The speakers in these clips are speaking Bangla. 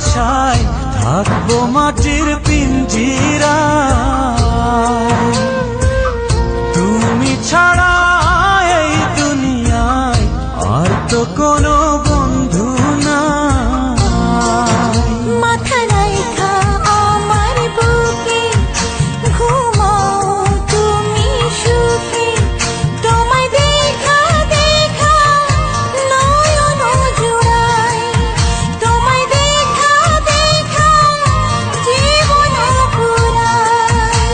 ভালোবাসায় থাকবো মাটির পিঞ্জিরায়। তুমি ছাড়া এই দুনিয়ায় আর তো কোনো বন্ধু নাই। মাথা রাইখা আমার বুকে ঘুমাও তুমি সুখে, তোমায় দেখা দেখা নয়ন জুড়াই, তোমায় দেখা দেখা জীবন পুরাই।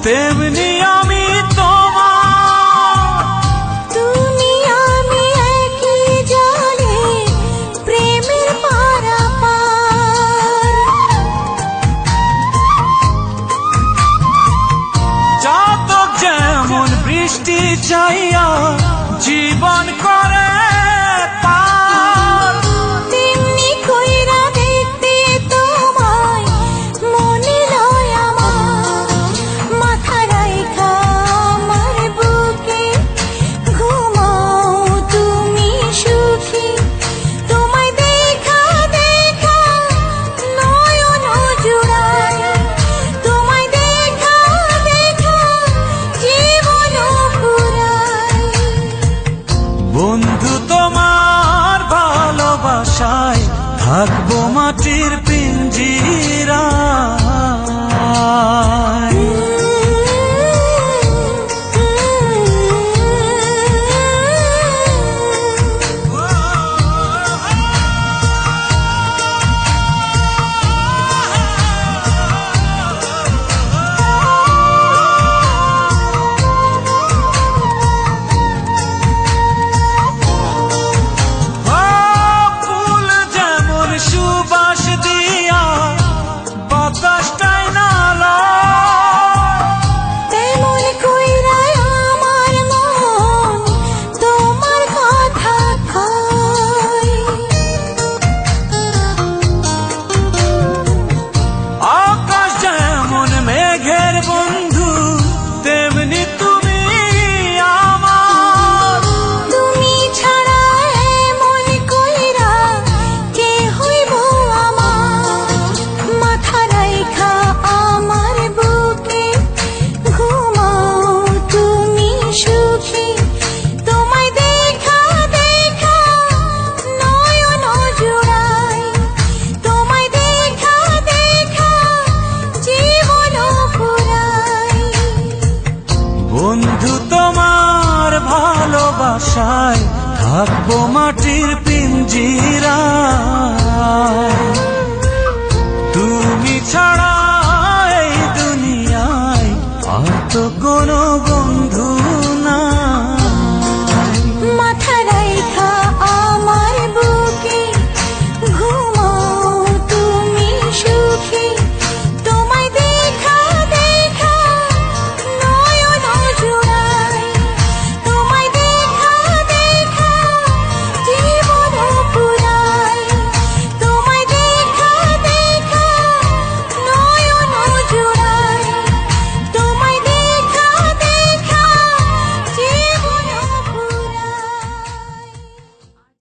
তেমনি আমি তোমার, তুমি আমি একই জলে প্রেমের পারাপার। চাতক যেমন বৃষ্টি চাইয়া জীবন করে পার, তেমনি কইরা দেখতে তোমায় মনে লয় আমার। মাথা রাইখা আমার বুকে ঘুমাও তুমি সুখী, তোমায় দেখা দেখা নয়ন জুড়াই, তোমায় দেখা দেখা জীবন পুরাই। বন্ধু তোমার ভালোবাসায় থাকবো মাটির পিঞ্জিরায়। ফুল যেমন সুবাস দিয়া বাতাসটাই নালা, তেমন কইরা আমার মন তোমার কথা কয়। আকাশ যেমন মেঘের বন্ধু তেমনি তুমি আমার। তুমি ছাড়া এমন কইরা কে হইব আমার। মাথা রাইখা আমার বুকে ঘুমাও তুমি সুখী, তোমায় দেখা দেখা নয়ন জুড়াই, তোমায় দেখা দেখা জীবন পুরাই। বন্ধু তোমার ভালোবাসায় থাকবো মাটির পিঞ্জিরায়। তুমি ছাড়া এই দুনিয়ায় আর তো কোনো বন্ধু